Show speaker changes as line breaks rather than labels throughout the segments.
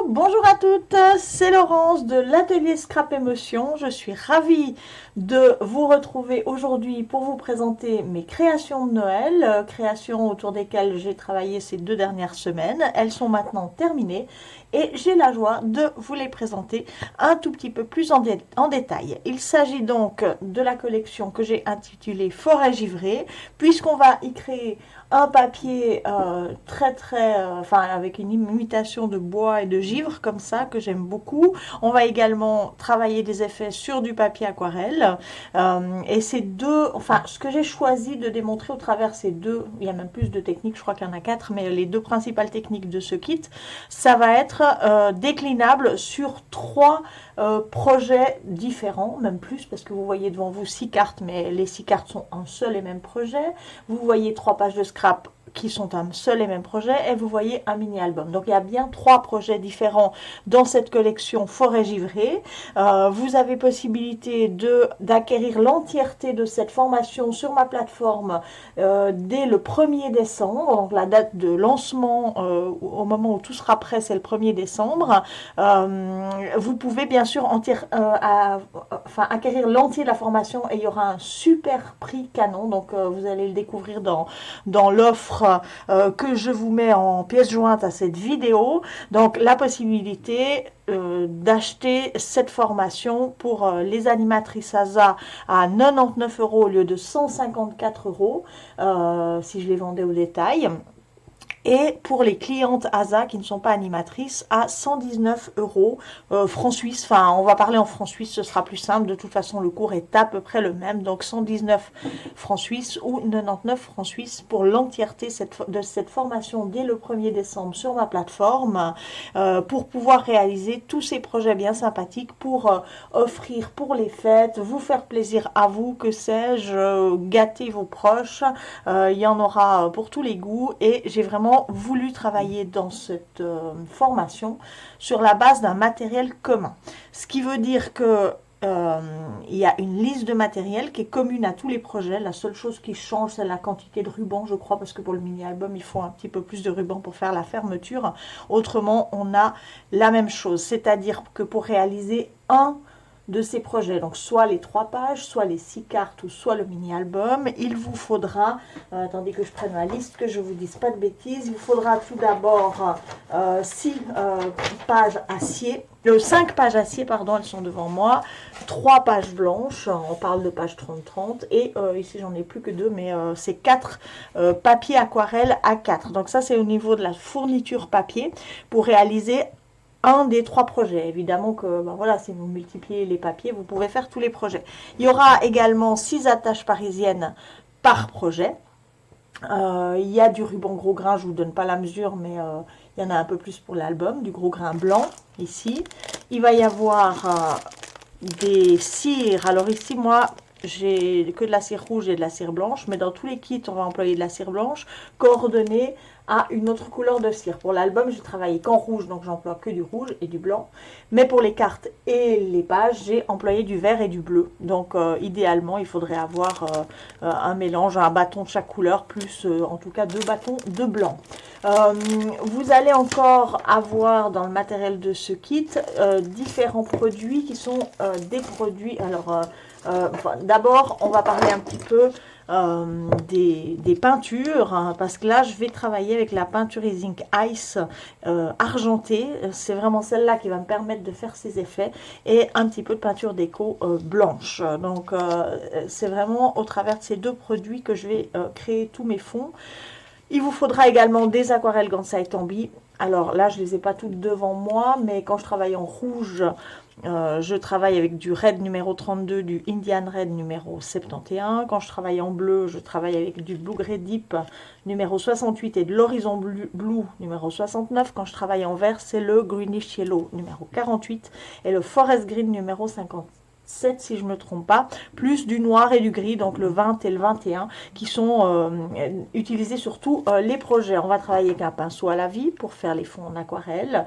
bonjour à toutes, c'est Laurence de l'atelier Scrap Émotion. Je suis ravie de vous retrouver aujourd'hui pour vous présenter mes créations de Noël, créations autour desquelles j'ai travaillé ces 2 dernières semaines. Elles sont maintenant terminées et j'ai la joie de vous les présenter un tout petit peu plus en détail. Il s'agit donc de la collection que j'ai intitulée Forêt givrée, puisqu'on va y créer un papier enfin avec une imitation de bois et de givre comme ça que j'aime beaucoup. On va également travailler des effets sur du papier aquarelle et ces deux, enfin ce que j'ai choisi de démontrer au travers ces deux, il y a même plus de techniques, je crois qu'il y en a 4, mais les 2 principales techniques de ce kit, ça va être déclinable sur 3 projets différents, même plus, parce que vous voyez devant vous 6 cartes, mais les 6 cartes sont un seul et même projet. Vous voyez 3 pages de scrap qui sont un seul et même projet, et vous voyez un mini-album. Donc il y a bien 3 projets différents dans cette collection Forêt givrée. Vous avez possibilité d'acquérir l'entièreté de cette formation sur ma plateforme dès le 1er décembre. Donc la date de lancement au moment où tout sera prêt, c'est le 1er décembre. Vous pouvez bien sûr acquérir l'entier de la formation et il y aura un super prix canon. Donc vous allez le découvrir dans l'offre que je vous mets en pièce jointe à cette vidéo. Donc la possibilité d'acheter cette formation pour les animatrices ASA à 99 € au lieu de 154 € si je les vendais au détail. Et pour les clientes ASA qui ne sont pas animatrices, à 119 € francs suisses. Enfin, on va parler en francs suisses, ce sera plus simple. De toute façon, le cours est à peu près le même. Donc, 119 francs suisses ou 99 francs suisses pour l'entièreté de cette formation dès le 1er décembre sur ma plateforme pour pouvoir réaliser tous ces projets bien sympathiques pour offrir pour les fêtes, vous faire plaisir à vous, que sais-je, gâter vos proches. Il y en aura pour tous les goûts et j'ai vraiment voulu travailler dans cette formation sur la base d'un matériel commun. Ce qui veut dire que il y a une liste de matériel qui est commune à tous les projets. La seule chose qui change, c'est la quantité de ruban, je crois, parce que pour le mini-album, il faut un petit peu plus de ruban pour faire la fermeture. Autrement, on a la même chose. C'est-à-dire que pour réaliser un de ces projets, donc soit les 3 pages, soit les 6 cartes ou soit le mini-album, il vous faudra, attendez que je prenne ma liste, que je ne vous dise pas de bêtises, il vous faudra tout d'abord 6 pages acier, 5 pages acier, pardon, elles sont devant moi, 3 pages blanches, on parle de page 30-30, et ici j'en ai plus que 2, mais c'est 4 papiers aquarelle A4. Donc ça c'est au niveau de la fourniture papier pour réaliser un des 3 projets. Évidemment que voilà, si vous multipliez les papiers, vous pouvez faire tous les projets. Il y aura également 6 attaches parisiennes par projet. Il y a du ruban gros grain, je ne vous donne pas la mesure, mais il y en a un peu plus pour l'album, du gros grain blanc ici. Il va y avoir des cires. Alors ici, moi, j'ai que de la cire rouge et de la cire blanche, mais dans tous les kits, on va employer de la cire blanche coordonnée à une autre couleur de cire. Pour l'album, j'ai travaillé qu'en rouge, donc j'emploie que du rouge et du blanc. Mais pour les cartes et les pages, j'ai employé du vert et du bleu. Donc idéalement, il faudrait avoir un mélange, un bâton de chaque couleur, plus en tout cas 2 bâtons de blanc. Vous allez encore avoir dans le matériel de ce kit différents produits qui sont des produits. Alors d'abord, on va parler un petit peu des peintures, hein, parce que là je vais travailler avec la peinture Ink Ice argentée. C'est vraiment celle-là qui va me permettre de faire ces effets, et un petit peu de peinture déco blanche. Donc c'est vraiment au travers de ces 2 produits que je vais créer tous mes fonds. Il vous faudra également des aquarelles Kansai Tambi. Alors là, je ne les ai pas toutes devant moi, mais quand je travaille en rouge, je travaille avec du Red numéro 32, du Indian Red numéro 71. Quand je travaille en bleu, je travaille avec du Blue Grey Deep numéro 68 et de l'Horizon Blue numéro 69. Quand je travaille en vert, c'est le Greenish Yellow numéro 48 et le Forest Green numéro 50. 7 si je ne me trompe pas, plus du noir et du gris, donc le 20 et le 21, qui sont utilisés sur tous les projets. On va travailler avec un pinceau à la vie pour faire les fonds en aquarelle,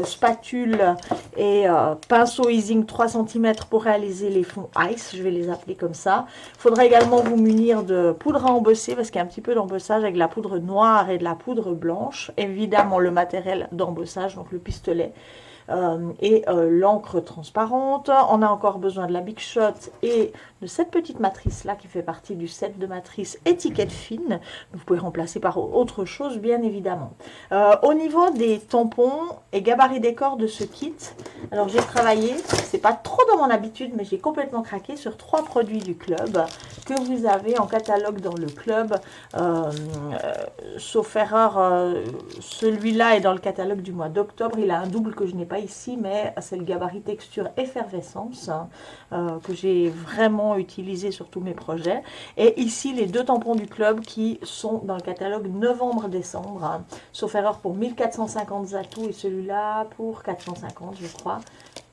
spatule et pinceau easing 3 cm pour réaliser les fonds ice, je vais les appeler comme ça. Il faudra également vous munir de poudre à embosser, parce qu'il y a un petit peu d'embossage avec de la poudre noire et de la poudre blanche. Évidemment le matériel d'embossage, donc le pistolet. L'encre transparente. On a encore besoin de la Big Shot et de cette petite matrice là qui fait partie du set de matrice étiquette fine. Vous pouvez remplacer par autre chose bien évidemment. Au niveau des tampons et gabarits décor de ce kit, alors j'ai travaillé, c'est pas trop dans mon habitude, mais j'ai complètement craqué sur 3 produits du club que vous avez en catalogue dans le club. Sauf erreur, celui-là est dans le catalogue du mois d'octobre. Il a un double que je n'ai pas ici, mais c'est le gabarit texture effervescence que j'ai vraiment utilisé sur tous mes projets. Et ici, les 2 tampons du club qui sont dans le catalogue novembre-décembre, sauf erreur pour 1450 atouts et celui-là pour 450, je crois.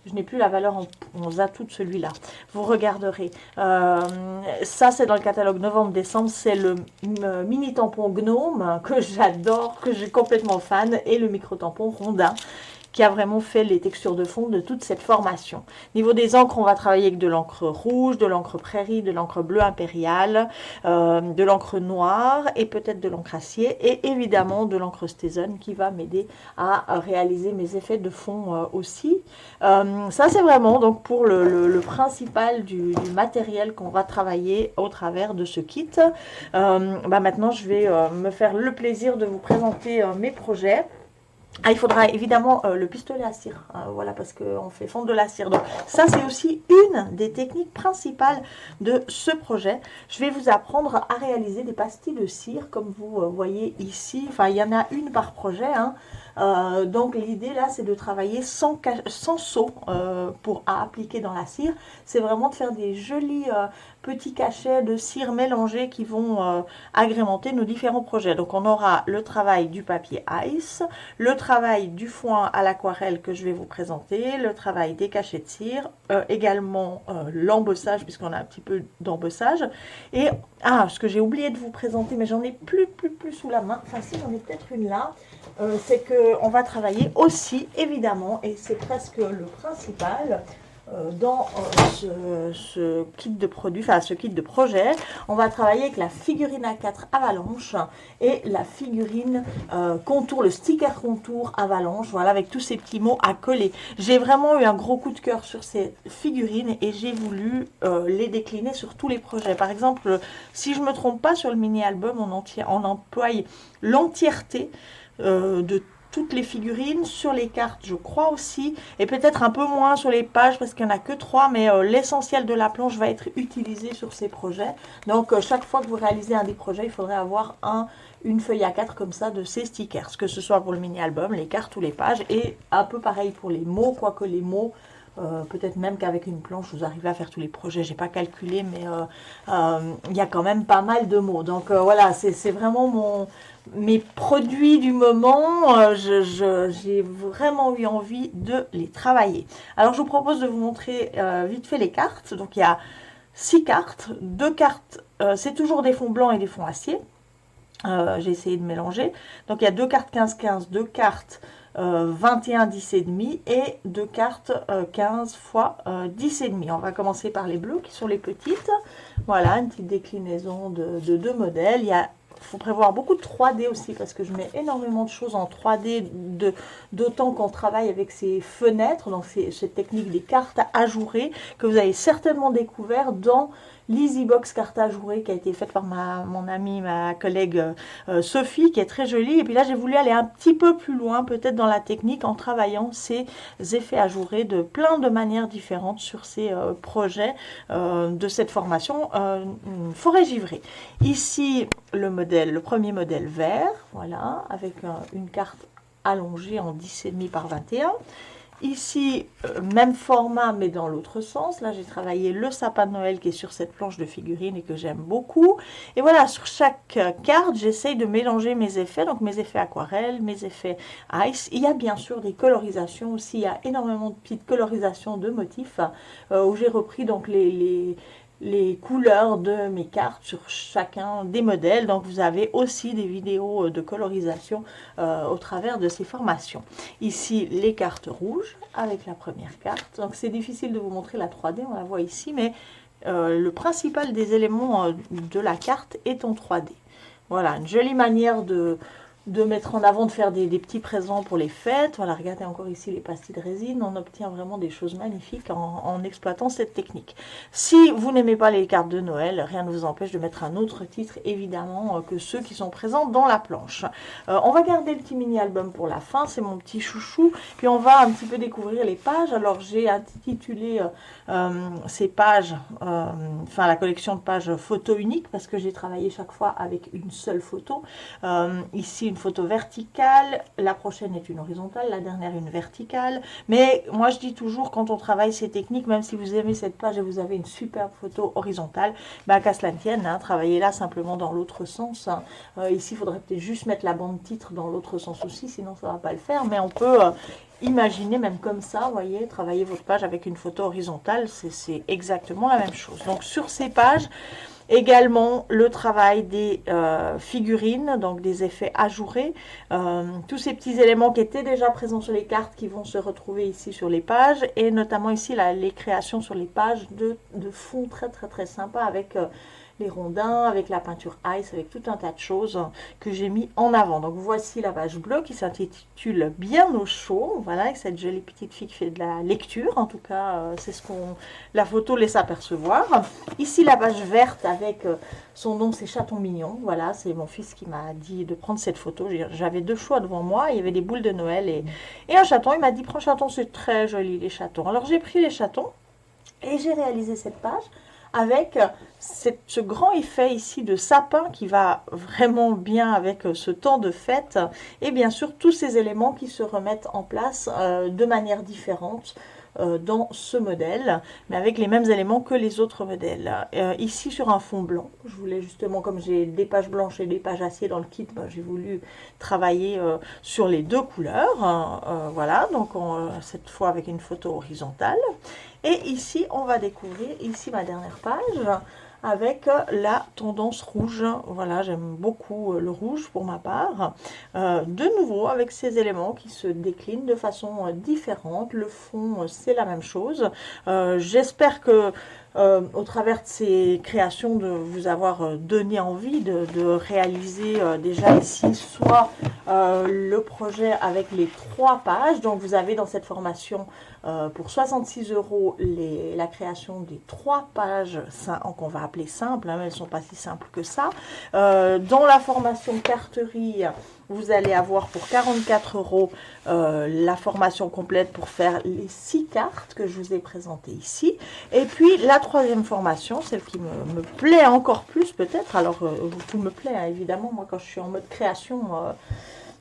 Je n'ai plus la valeur en Zatou de celui-là. Vous regarderez. Ça, c'est dans le catalogue novembre-décembre. C'est le mini tampon Gnome que j'adore, que j'ai complètement fan. Et le micro tampon Rondin, qui a vraiment fait les textures de fond de toute cette formation. Niveau des encres, on va travailler avec de l'encre rouge, de l'encre prairie, de l'encre bleu impériale, de l'encre noire et peut-être de l'encre acier et évidemment de l'encre Stézone qui va m'aider à réaliser mes effets de fond aussi. Ça, c'est vraiment donc pour le principal du matériel qu'on va travailler au travers de ce kit. Maintenant, je vais me faire le plaisir de vous présenter mes projets. Ah, il faudra évidemment le pistolet à cire, voilà, parce qu'on fait fondre de la cire. Donc ça, c'est aussi une des techniques principales de ce projet. Je vais vous apprendre à réaliser des pastilles de cire, comme vous voyez ici. Enfin, il y en a une par projet, hein. Donc l'idée là, c'est de travailler sans seau pour appliquer dans la cire. C'est vraiment de faire des jolis petits cachets de cire mélangés qui vont agrémenter nos différents projets. Donc on aura le travail du papier ice, le travail du foin à l'aquarelle que je vais vous présenter, le travail des cachets de cire, également l'embossage puisqu'on a un petit peu d'embossage. Et ce que j'ai oublié de vous présenter, mais j'en ai plus sous la main, enfin si j'en ai peut-être une là, c'est qu'on va travailler aussi évidemment, et c'est presque le principal, dans ce kit de produit, enfin ce kit de projet, on va travailler avec la figurine A4 Avalanche et la figurine contour, le sticker contour Avalanche, voilà, avec tous ces petits mots à coller. J'ai vraiment eu un gros coup de cœur sur ces figurines et j'ai voulu les décliner sur tous les projets. Par exemple, si je ne me trompe pas, sur le mini-album, on emploie l'entièreté de toutes les figurines, sur les cartes je crois aussi, et peut-être un peu moins sur les pages parce qu'il n'y en a que 3, mais l'essentiel de la planche va être utilisé sur ces projets. Donc chaque fois que vous réalisez un des projets, il faudrait avoir une feuille A4 comme ça de ces stickers, que ce soit pour le mini-album, les cartes ou les pages, et un peu pareil pour les mots, quoique les mots, peut-être même qu'avec une planche vous arrivez à faire tous les projets, j'ai pas calculé, mais il y a quand même pas mal de mots. Donc voilà, c'est vraiment mes produits du moment, j'ai vraiment eu envie de les travailler. Alors je vous propose de vous montrer vite fait les cartes. Donc il y a 6 cartes, 2 cartes, c'est toujours des fonds blancs et des fonds acier. J'ai essayé de mélanger. Donc il y a 2 cartes 15-15, 2 cartes 21 10,5 et 2 cartes 15 x 10,5. On va commencer par les bleus qui sont les petites. Voilà, une petite déclinaison de 2 modèles. Il faut prévoir beaucoup de 3D aussi parce que je mets énormément de choses en 3D, d'autant qu'on travaille avec ces fenêtres, donc cette technique des cartes ajourées que vous avez certainement découvert dans l'Easybox carte ajourée qui a été faite par mon amie, ma collègue Sophie, qui est très jolie. Et puis là, j'ai voulu aller un petit peu plus loin, peut-être dans la technique, en travaillant ces effets ajourés de plein de manières différentes sur ces projets de cette formation Forêt Givrée. Ici, le premier modèle vert, voilà, avec une carte allongée en 10,5 par 21. Ici, même format, mais dans l'autre sens. Là, j'ai travaillé le sapin de Noël qui est sur cette planche de figurines et que j'aime beaucoup. Et voilà, sur chaque carte, j'essaye de mélanger mes effets. Donc, mes effets aquarelle, mes effets ice. Il y a bien sûr des colorisations aussi. Il y a énormément de petites colorisations de motifs où j'ai repris donc les couleurs de mes cartes sur chacun des modèles. Donc vous avez aussi des vidéos de colorisation au travers de ces formations. Ici les cartes rouges avec la première carte. Donc c'est difficile de vous montrer la 3D, on la voit ici, mais le principal des éléments de la carte est en 3D. Voilà, une jolie manière de mettre en avant, de faire des petits présents pour les fêtes. Voilà, regardez encore ici les pastilles de résine. On obtient vraiment des choses magnifiques en exploitant cette technique. Si vous n'aimez pas les cartes de Noël, rien ne vous empêche de mettre un autre titre, évidemment, que ceux qui sont présents dans la planche. On va garder le petit mini-album pour la fin, c'est mon petit chouchou. Puis on va un petit peu découvrir les pages. Alors j'ai intitulé ces pages, enfin la collection de pages photo unique, parce que j'ai travaillé chaque fois avec une seule photo. Ici, une photo verticale, la prochaine est une horizontale, la dernière une verticale. Mais moi, je dis toujours, quand on travaille ces techniques, même si vous aimez cette page et vous avez une superbe photo horizontale, bah, qu'à cela ne tienne, hein, travaillez-la simplement dans l'autre sens. Ici, il faudrait peut-être juste mettre la bande titre dans l'autre sens aussi, sinon ça ne va pas le faire. Mais on peut imaginer même comme ça, vous voyez, travailler votre page avec une photo horizontale, c'est exactement la même chose. Donc, sur ces pages, également le travail des figurines, donc des effets ajourés, tous ces petits éléments qui étaient déjà présents sur les cartes qui vont se retrouver ici sur les pages, et notamment ici les créations sur les pages de fond très sympa avec les rondins, avec la peinture ice, avec tout un tas de choses que j'ai mis en avant. Donc voici la page bleue qui s'intitule Bien au chaud, voilà, avec cette jolie petite fille qui fait de la lecture, en tout cas c'est ce qu'on la photo laisse apercevoir. Ici la page verte avec son nom, c'est Chaton Mignon, voilà, c'est mon fils qui m'a dit de prendre cette photo. J'avais deux choix devant moi, il y avait des boules de Noël et un chaton. Il m'a dit prends chaton, c'est très joli les chatons. Alors j'ai pris les chatons et j'ai réalisé cette page avec ce grand effet ici de sapin qui va vraiment bien avec ce temps de fête, et bien sûr tous ces éléments qui se remettent en place de manière différente dans ce modèle, mais avec les mêmes éléments que les autres modèles. Ici sur un fond blanc, je voulais justement, comme j'ai des pages blanches et des pages acier dans le kit, ben, j'ai voulu travailler sur les deux couleurs. Voilà, donc cette fois avec une photo horizontale. Et ici, on va découvrir, ici ma dernière page, avec la tendance rouge. Voilà, j'aime beaucoup le rouge pour ma part. De nouveau, avec ces éléments qui se déclinent de façon différente. Le fond, c'est la même chose. J'espère que au travers de ces créations, de vous avoir donné envie de réaliser déjà ici soit le projet avec les 3 pages. Donc vous avez dans cette formation pour 66 € la création des 3 pages qu'on va appeler simples, hein, mais elles ne sont pas si simples que ça. Dans la formation carterie, vous allez avoir pour 44 € la formation complète pour faire les 6 cartes que je vous ai présentées ici. Et puis la 3e formation, celle qui me plaît encore plus peut-être, alors tout me plaît hein, évidemment, moi quand je suis en mode création,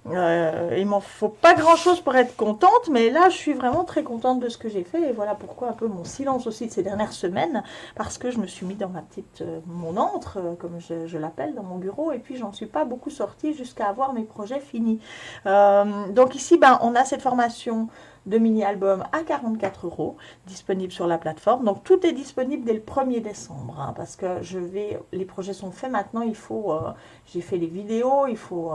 il m'en faut pas grand chose pour être contente, mais là je suis vraiment très contente de ce que j'ai fait, et voilà pourquoi un peu mon silence aussi de ces dernières semaines, parce que je me suis mis dans ma petite mon antre, comme je l'appelle, dans mon bureau, et puis j'en suis pas beaucoup sortie jusqu'à avoir mes projets finis. Donc ici ben, on a cette formation de mini-album à 44 € disponible sur la plateforme. Donc tout est disponible dès le 1er décembre hein, parce que les projets sont faits maintenant. Il faut, j'ai fait les vidéos, il faut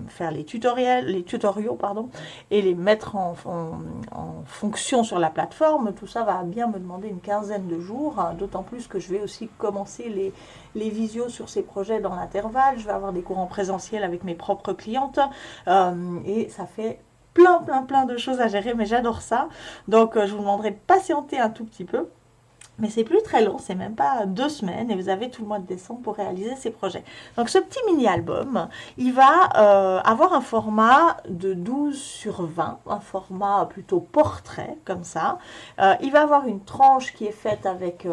faire les tutoriaux pardon, et les mettre en fonction sur la plateforme. Tout ça va bien me demander une quinzaine de jours, hein, d'autant plus que je vais aussi commencer les visios sur ces projets dans l'intervalle. Je vais avoir des cours en présentiel avec mes propres clientes et ça fait plein de choses à gérer, mais j'adore ça. Donc je vous demanderai de patienter un tout petit peu. Mais c'est plus très long, c'est même pas 2 semaines et vous avez tout le mois de décembre pour réaliser ces projets. Donc ce petit mini-album, il va avoir un format de 12 sur 20, un format plutôt portrait comme ça. Il va avoir une tranche qui est faite avec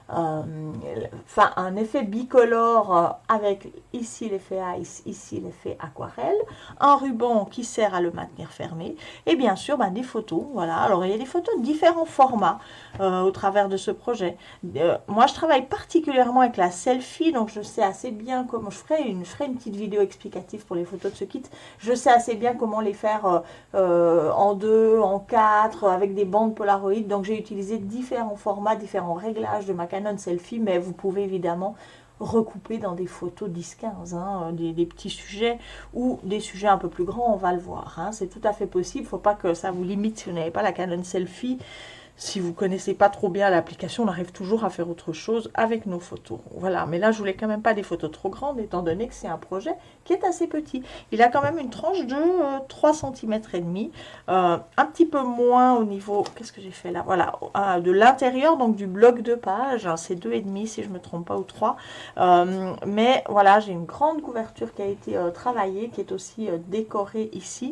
un effet bicolore avec ici l'effet ice, ici l'effet aquarelle, un ruban qui sert à le maintenir fermé et bien sûr des photos. Voilà, alors il y a des photos de différents formats au travers de ce projet. Moi, je travaille particulièrement avec la selfie, donc je sais assez bien comment je ferai une petite vidéo explicative pour les photos de ce kit. Je sais assez bien comment les faire en 2, en 4, avec des bandes Polaroid. Donc, j'ai utilisé différents formats, différents réglages de ma Canon selfie, mais vous pouvez évidemment recouper dans des photos 10-15, des petits sujets ou des sujets un peu plus grands, on va le voir. C'est tout à fait possible, il ne faut pas que ça vous limite si vous n'avez pas la Canon selfie. Si vous ne connaissez pas trop bien l'application, on arrive toujours à faire autre chose avec nos photos. Voilà, mais là, je voulais quand même pas des photos trop grandes, étant donné que c'est un projet qui est assez petit. Il a quand même une tranche de 3 cm et demi, un petit peu moins au niveau, qu'est-ce que j'ai fait là? Voilà, de l'intérieur, donc du bloc de page, c'est 2,5 si je ne me trompe pas, ou 3. Mais voilà, j'ai une grande couverture qui a été travaillée, qui est aussi décorée ici.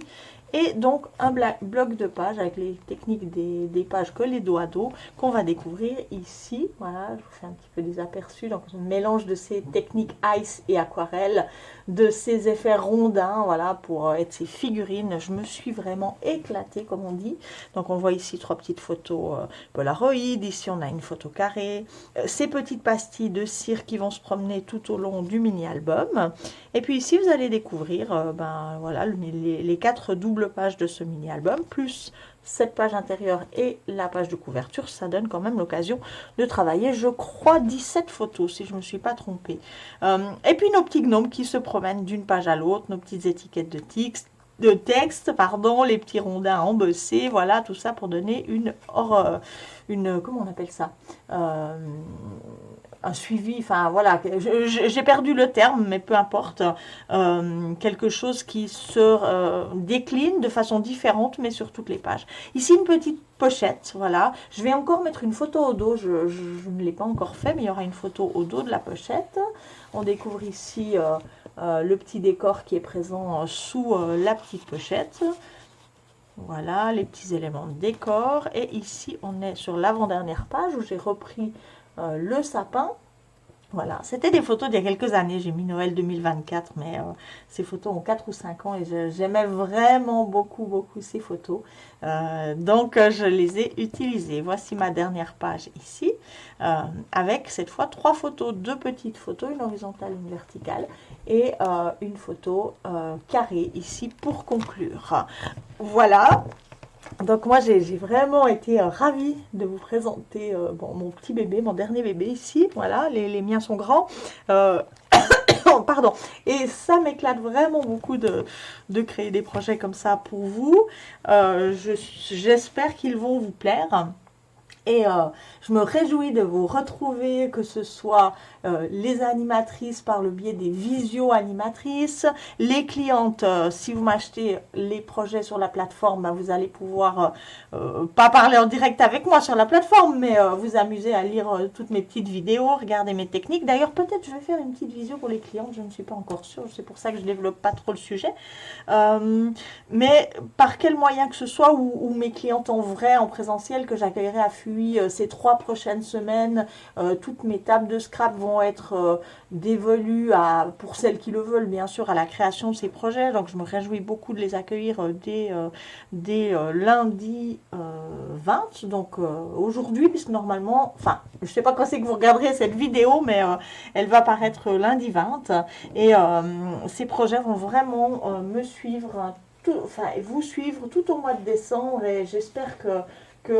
Et donc un bloc de pages avec les techniques des pages collées dos à dos qu'on va découvrir ici. Voilà, je vous fais un petit peu des aperçus. Donc un mélange de ces techniques ice et aquarelle, de ces effets rondins, voilà, pour être ces figurines. Je me suis vraiment éclatée, comme on dit. Donc on voit ici 3 petites photos Polaroid. Ici on a une photo carrée. Ces petites pastilles de cire qui vont se promener tout au long du mini-album. Et puis ici vous allez découvrir voilà, les 4 doubles pages de ce mini-album, plus cette page intérieure et la page de couverture. Ça donne quand même l'occasion de travailler, je crois, 17 photos, si je ne me suis pas trompée. Et puis nos petits gnomes qui se promènent d'une page à l'autre, nos petites étiquettes de texte, pardon, les petits rondins embossés, voilà, tout ça pour donner comment on appelle ça, un suivi, enfin voilà, j'ai perdu le terme, mais peu importe, quelque chose qui se décline de façon différente, mais sur toutes les pages. Ici, une petite pochette, voilà. Je vais encore mettre une photo au dos, je ne l'ai pas encore fait, mais il y aura une photo au dos de la pochette. On découvre ici le petit décor qui est présent sous la petite pochette. Voilà, les petits éléments de décor. Et ici, on est sur l'avant-dernière page où j'ai repris le sapin. Voilà, c'était des photos d'il y a quelques années, j'ai mis Noël 2024, mais ces photos ont 4 ou 5 ans et j'aimais vraiment beaucoup ces photos. Donc je les ai utilisées. Voici ma dernière page ici, avec cette fois 3 photos, 2 petites photos, une horizontale, une verticale, et une photo carrée ici pour conclure. Voilà. Donc moi j'ai vraiment été ravie de vous présenter mon petit bébé, mon dernier bébé ici. Voilà, les miens sont grands. Pardon. Et ça m'éclate vraiment beaucoup de créer des projets comme ça pour vous. J'espère qu'ils vont vous plaire. Et je me réjouis de vous retrouver, que ce soit les animatrices par le biais des visio-animatrices, les clientes, si vous m'achetez les projets sur la plateforme, vous allez pouvoir, pas parler en direct avec moi sur la plateforme, mais vous amuser à lire toutes mes petites vidéos, regarder mes techniques. D'ailleurs, peut-être je vais faire une petite visio pour les clientes, je ne suis pas encore sûre, c'est pour ça que je ne développe pas trop le sujet. Mais par quel moyen que ce soit, ou mes clientes en vrai, en présentiel, que j'accueillerai à FUI ces 3 prochaines semaines, toutes mes tables de scrap vont être dévolues pour celles qui le veulent, bien sûr, à la création de ces projets. Donc je me réjouis beaucoup de les accueillir dès lundi 20, donc aujourd'hui, puisque normalement, enfin, je ne sais pas quand c'est que vous regarderez cette vidéo, mais elle va paraître lundi 20, et ces projets vont vraiment me suivre, vous suivre tout au mois de décembre, et j'espère que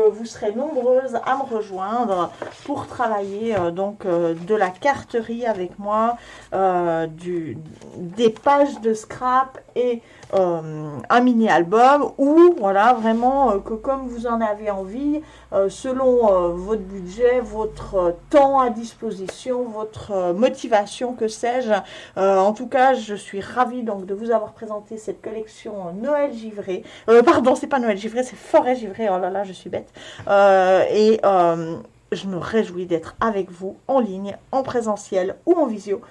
vous serez nombreuses à me rejoindre pour travailler de la carterie avec moi, des pages de scrap et un mini-album, ou voilà, vraiment que comme vous en avez envie, selon votre budget, votre temps à disposition, votre motivation, que sais-je. En tout cas, je suis ravie donc de vous avoir présenté cette collection Noël givré. Pardon, c'est pas Noël givré, c'est Forêt givré. Oh là là, je suis bête. je me réjouis d'être avec vous en ligne, en présentiel ou en visio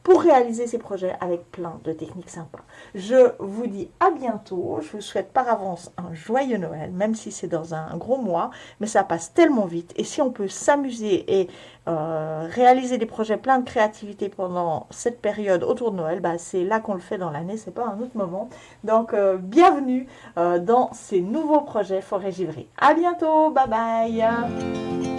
pour réaliser ces projets avec plein de techniques sympas. Je vous dis à bientôt. Je vous souhaite par avance un joyeux Noël, même si c'est dans un gros mois, mais ça passe tellement vite. Et si on peut s'amuser et réaliser des projets pleins de créativité pendant cette période autour de Noël, bah, c'est là qu'on le fait dans l'année, c'est pas un autre moment. Donc, bienvenue dans ces nouveaux projets Forêt Givry. À bientôt, bye bye.